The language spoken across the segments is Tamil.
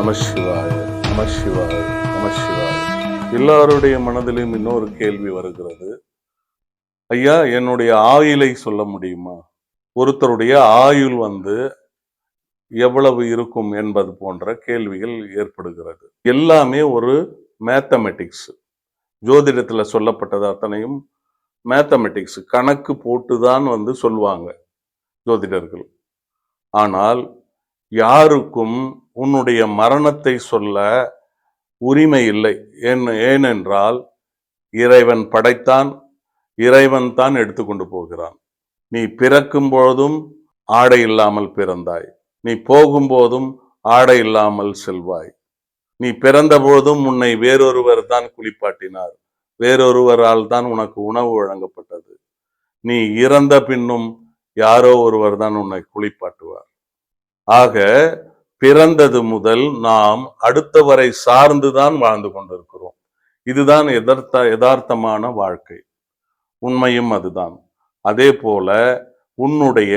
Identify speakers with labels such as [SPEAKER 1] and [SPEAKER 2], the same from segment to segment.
[SPEAKER 1] நம சிவாய, நம சிவாய, நம சிவாய. எல்லாருடைய மனதிலும் இன்னொரு கேள்வி வருகிறது. ஐயா, என்னுடைய ஆயுளை சொல்ல முடியுமா? ஒருத்தருடைய ஆயுள் எவ்வளவு இருக்கும் என்பது போன்ற கேள்விகள் ஏற்படுகிறது. எல்லாமே ஒரு மேத்தமெட்டிக்ஸ். ஜோதிடத்துல சொல்லப்பட்டது அத்தனையும் மேத்தமெட்டிக்ஸ், கணக்கு போட்டுதான் சொல்லுவாங்க ஜோதிடர்கள். ஆனால் யாருக்கும் உன்னுடைய மரணத்தை சொல்ல உரிமை இல்லை. ஏனென்றால் இறைவன் படைத்தான், இறைவன் தான் எடுத்துக்கொண்டு போகிறான். நீ பிறக்கும் போதும் ஆடை இல்லாமல் பிறந்தாய், நீ போகும்போதும் ஆடை இல்லாமல் செல்வாய். நீ பிறந்த போதும் உன்னை வேறொருவர் தான் குளிப்பாட்டினார், வேறொருவரால் தான் உனக்கு உணவு வழங்கப்பட்டது. நீ இறந்த பின்னும் யாரோ ஒருவர் தான் உன்னை குளிப்பாட்டுவார். ஆக பிறந்தது முதல் நாம் அடுத்தவரை சார்ந்துதான் வாழ்ந்து கொண்டிருக்கிறோம். இதுதான் யதார்த்தமான வாழ்க்கை. உண்மையும் அதுதான். அதே போல உன்னுடைய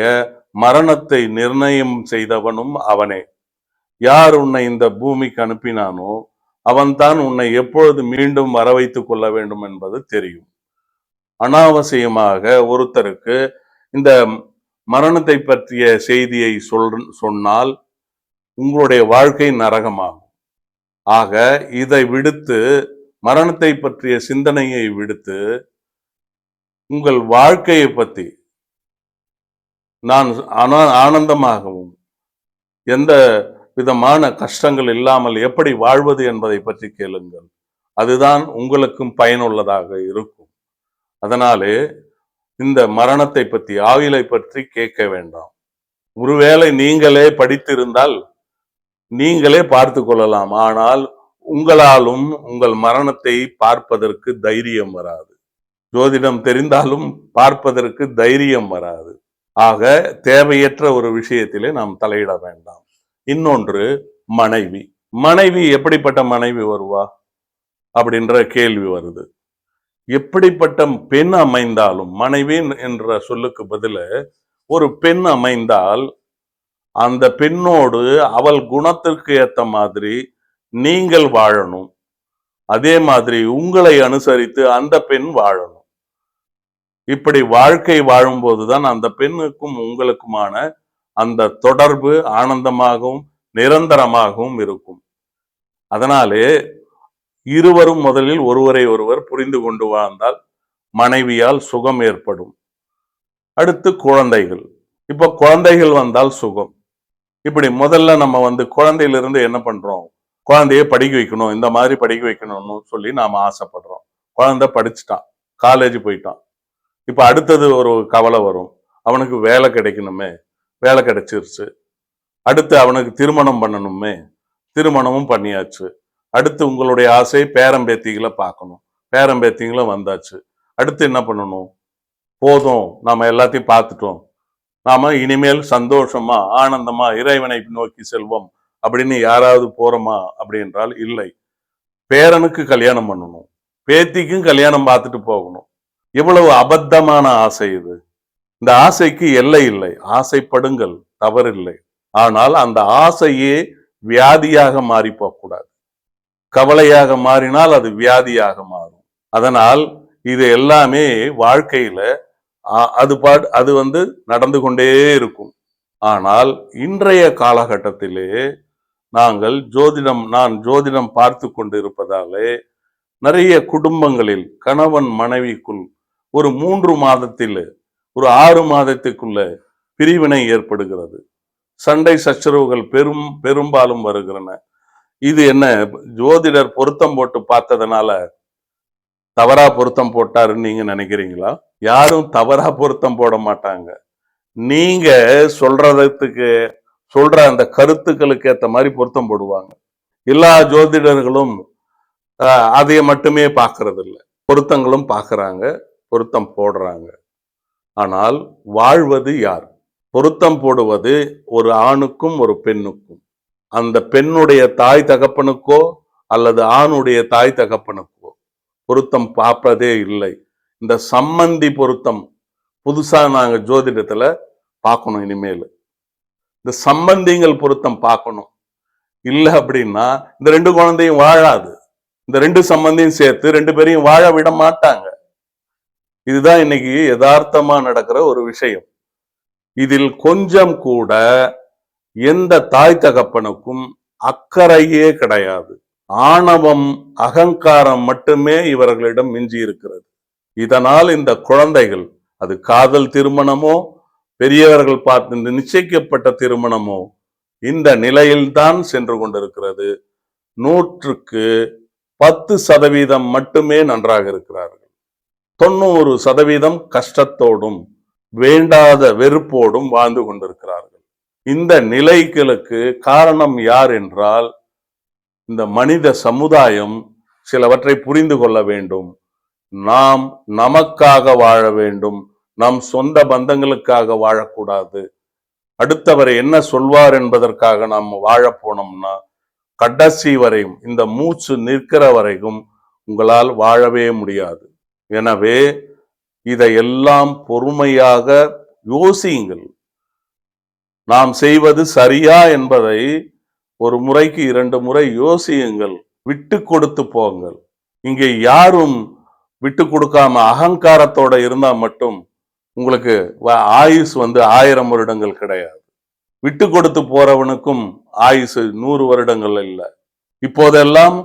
[SPEAKER 1] மரணத்தை நிர்ணயம் செய்தவனும் அவனே. யார் உன்னை இந்த பூமிக்கு அனுப்பினானோ அவன்தான் உன்னை எப்பொழுது மீண்டும் வர வைத்துக் கொள்ள வேண்டும் என்பது தெரியும். அனாவசியமாக ஒருத்தருக்கு இந்த மரணத்தை பற்றிய செய்தியை சொன்னால் உங்களுடைய வாழ்க்கை நரகமாகும். ஆக இதை விடுத்து, மரணத்தை பற்றிய சிந்தனையை விடுத்து, உங்கள் வாழ்க்கையை பற்றி நான் ஆனந்தமாகவும் எந்த விதமான கஷ்டங்கள் இல்லாமல் எப்படி வாழ்வது என்பதை பற்றி கேளுங்கள். அதுதான் உங்களுக்கும் பயனுள்ளதாக இருக்கும். அதனாலே இந்த மரணத்தை பற்றி, ஆயுளை பற்றி கேட்க வேண்டாம். ஒருவேளை நீங்களே படித்திருந்தால் நீங்களே பார்த்து கொள்ளலாம். ஆனால் உங்களாலும் உங்கள் மரணத்தை பார்ப்பதற்கு தைரியம் வராது. ஜோதிடம் தெரிந்தாலும் பார்ப்பதற்கு தைரியம் வராது. ஆக தேவையற்ற ஒரு விஷயத்திலே நாம் தலையிட வேண்டாம். இன்னொன்று, மனைவி. மனைவி எப்படிப்பட்ட மனைவி வருவா அப்படின்ற கேள்வி வருது. எப்படிப்பட்ட பெண் அமைந்தாலும், மனைவி என்ற சொல்லுக்கு பதில ஒரு பெண் அமைந்தால் அந்த பெண்ணோடு அவள் குணத்திற்கு ஏத்த மாதிரி நீங்கள் வாழணும். அதே மாதிரி உங்களை அனுசரித்து அந்த பெண் வாழணும். இப்படி வாழ்க்கை வாழும்போதுதான் அந்த பெண்ணுக்கும் உங்களுக்குமான அந்த தொடர்பு ஆனந்தமாகவும் நிரந்தரமாகவும் இருக்கும். அதனாலே இருவரும் முதலில் ஒருவரை ஒருவர் புரிந்து கொண்டு வாழ்ந்தால் மனைவியால் சுகம் ஏற்படும். அடுத்து குழந்தைகள். இப்ப குழந்தைகள் வந்தால் சுகம். இப்படி முதல்ல நம்ம குழந்தையிலிருந்து என்ன பண்றோம்? குழந்தைய படிக்க வைக்கணும், இந்த மாதிரி படிக்க வைக்கணும்னு சொல்லி நாம ஆசைப்படுறோம். குழந்தை படிச்சுட்டான், காலேஜ் போயிட்டான். இப்ப அடுத்தது ஒரு கவலை வரும், அவனுக்கு வேலை கிடைக்கணுமே, வேலை கிடைச்சிருச்சு. அடுத்து அவனுக்கு திருமணம் பண்ணணுமே, திருமணமும் பண்ணியாச்சு. அடுத்து உங்களுடைய ஆசை பேரம்பேத்திகளை பார்க்கணும், பேரம்பேத்திகளும் வந்தாச்சு. அடுத்து என்ன பண்ணணும்? போதும், நாம எல்லாத்தையும் பார்த்துட்டோம், நாம இனிமேல் சந்தோஷமா ஆனந்தமா இறைவனை நோக்கி செல்வோம் அப்படின்னு யாராவது போறோமா அப்படின்றால் இல்லை. பேரனுக்கு கல்யாணம் பண்ணணும், பேத்திக்கும் கல்யாணம் பார்த்துட்டு போகணும். எவ்வளவு அபத்தமான ஆசை இது! இந்த ஆசைக்கு எல்லை இல்லை. ஆசைப்படுங்கள், தவறில்லை. ஆனால் அந்த ஆசையே வியாதியாக மாறி போகக்கூடாது. கவலையாக மாறினால் அது வியாதியாக மாறும். அதனால் இது எல்லாமே வாழ்க்கையில அது நடந்து கொண்டே இருக்கும். ஆனால் இன்றைய காலகட்டத்திலே நான் ஜோதிடம் பார்த்து கொண்டு இருப்பதாலே நிறைய குடும்பங்களில் கணவன் மனைவிக்குள் ஒரு 3 மாதத்தில், ஒரு 6 மாதத்துக்குள்ள பிரிவினை ஏற்படுகிறது. சண்டை சச்சரவுகள் பெரும்பாலும் வருகிறன. இது என்ன, ஜோதிடர் பொருத்தம் போட்டு பார்த்ததுனால தவறா பொருத்தம் போட்டாருன்னு நீங்க நினைக்கிறீங்களா? யாரும் தவறா பொருத்தம் போட மாட்டாங்க. நீங்க சொல்ற அந்த கருத்துக்களுக்கு ஏற்ற மாதிரி பொருத்தம் போடுவாங்க. எல்லா ஜோதிடர்களும் அதைய மட்டுமே பார்க்கறது இல்லை, பொருத்தங்களும் பார்க்கறாங்க, பொருத்தம் போடுறாங்க. ஆனால் வாழ்வது யார்? பொருத்தம் போடுவது ஒரு ஆணுக்கும் ஒரு பெண்ணுக்கும். அந்த பெண்ணுடைய தாய் தகப்பனுக்கோ அல்லது ஆணுடைய தாய் தகப்பனுக்கோ பொருத்தம் பார்ப்பதே இல்லை. இந்த சம்பந்தி பொருத்தம் புதுசா நாங்க ஜோதிடத்துல பார்க்கணும். இனிமேல் இந்த சம்பந்திகள் பொருத்தம் பார்க்கணும். இல்ல அப்படின்னா இந்த 2 குழந்தையும் வாழாது. இந்த 2 சம்பந்தியும் சேர்த்து 2 பேரையும் வாழ விட மாட்டாங்க. இதுதான் இன்னைக்கு யதார்த்தமா நடக்கிற ஒரு விஷயம். இதில் கொஞ்சம் கூட எந்த தாய் தகப்பனுக்கும் அக்கறையே கிடையாது. ஆணவம், அகங்காரம் மட்டுமே இவர்களிடம் மிஞ்சி இருக்கிறது. இதனால் இந்த குழந்தைகள், அது காதல் திருமணமோ, பெரியவர்கள் பார்த்து நிச்சயிக்கப்பட்ட திருமணமோ, இந்த நிலையில்தான் சென்று கொண்டிருக்கிறது. 100க்கு 10% மட்டுமே நன்றாக இருக்கிறார்கள். 90% கஷ்டத்தோடும் வேண்டாத வெறுப்போடும் வாழ்ந்து கொண்டிருக்கிறார்கள். இந்த நிலைகளுக்கு காரணம் யார் என்றால், இந்த மனித சமுதாயம் சிலவற்றை புரிந்து கொள்ள வேண்டும். நாம் நமக்காக வாழ வேண்டும், நம் சொந்த பந்தங்களுக்காக வாழக்கூடாது. அடுத்தவர் என்ன சொல்வார் என்பதற்காக நாம் வாழ போனோம்னா கடைசி வரையும், இந்த மூச்சு நிற்கிற வரைக்கும் உங்களால் வாழவே முடியாது. எனவே இதையெல்லாம் பொறுமையாக யோசியுங்கள். நாம் செய்வது சரியா என்பதை ஒரு முறைக்கு 2 முறை யோசியுங்கள். விட்டு கொடுத்து போங்கள். இங்கே யாரும் விட்டு கொடுக்காம அகங்காரத்தோட இருந்தா மட்டும் உங்களுக்கு ஆயுஸ் 1000 வருடங்கள் கிடையாது. விட்டு கொடுத்து போறவனுக்கும் ஆயுசு 100 வருடங்கள் இல்லை. இப்போதெல்லாம்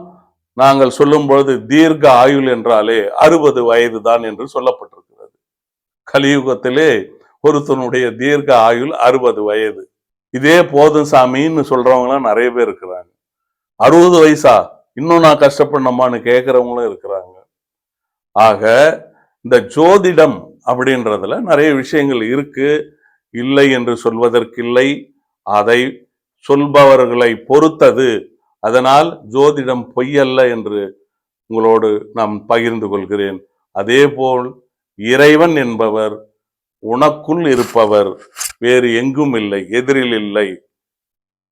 [SPEAKER 1] நாங்கள் சொல்லும் பொழுது தீர்க்க ஆயுள் என்றாலே 60 வயது தான் என்று சொல்லப்பட்டிருக்கிறது. கலியுகத்திலே ஒருத்தனுடைய தீர்க்க ஆயுள் 60 வயது. இதே போதும் சாமின்னு சொல்றவங்க நிறைய பேர் இருக்கிறாங்க. 60 வயசா, இன்னும் நான் கஷ்டப்படணுமான்னு கேட்கிறவங்களும் இருக்கிறாங்க. ஆக இந்த ஜோதிடம் அப்படின்றதுல நிறைய விஷயங்கள் இருக்கு. இல்லை என்று சொல்வதற்கில்லை. அதை சொல்பவர்களை பொறுத்தது. அதனால் ஜோதிடம் பொய்யல்ல என்று உங்களோடு நான் பகிர்ந்து கொள்கிறேன். அதேபோல் இறைவன் என்பவர் உனக்குள் இருப்பவர், வேறு எங்கும் இல்லை, எதிரில் இல்லை.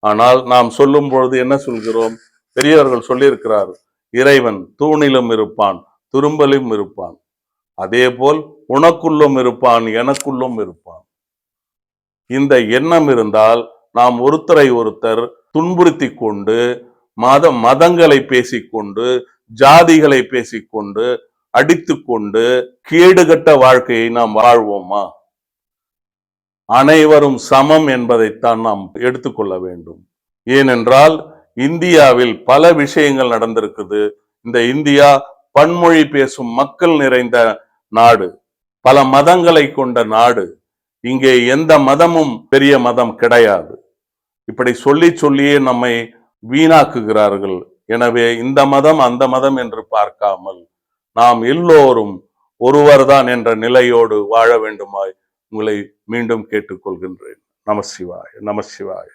[SPEAKER 1] ஆனால் நாம் சொல்லும் பொழுது என்ன சொல்கிறோம்? பெரியவர்கள் சொல்லியிருக்கிறார், இறைவன் தூணிலும் இருப்பான், துரும்பலிலும் இருப்பான். அதே போல் உனக்குள்ளும் இருப்பான், எனக்குள்ளும் இருப்பான். இந்த எண்ணம் இருந்தால் நாம் ஒருத்தரை ஒருத்தர் துன்புறுத்தி கொண்டு, மதங்களை பேசிக்கொண்டு, ஜாதிகளை பேசிக்கொண்டு, அடித்துக்கொண்டு கேடுகட்ட வாழ்க்கையை நாம் வாழ்வோமா? அனைவரும் சமம் என்பதைத்தான் நாம் எடுத்துக்கொள்ள வேண்டும். ஏனென்றால் இந்தியாவில் பல விஷயங்கள் நடந்திருக்குது. இந்த இந்தியா பன்மொழி பேசும் மக்கள் நிறைந்த நாடு, பல மதங்களை கொண்ட நாடு. இங்கே எந்த மதமும் பெரிய மதம் கிடையாது. இப்படி சொல்லி சொல்லியே நம்மை வீணாக்குகிறார்கள். எனவே இந்த மதம் அந்த மதம் என்று பார்க்காமல் நாம் எல்லோரும் ஒருவர்தான் என்ற நிலையோடு வாழ வேண்டுமாய் உங்களை மீண்டும் கேட்டுக்கொள்கின்றேன். நமசிவாய, நமசிவாய.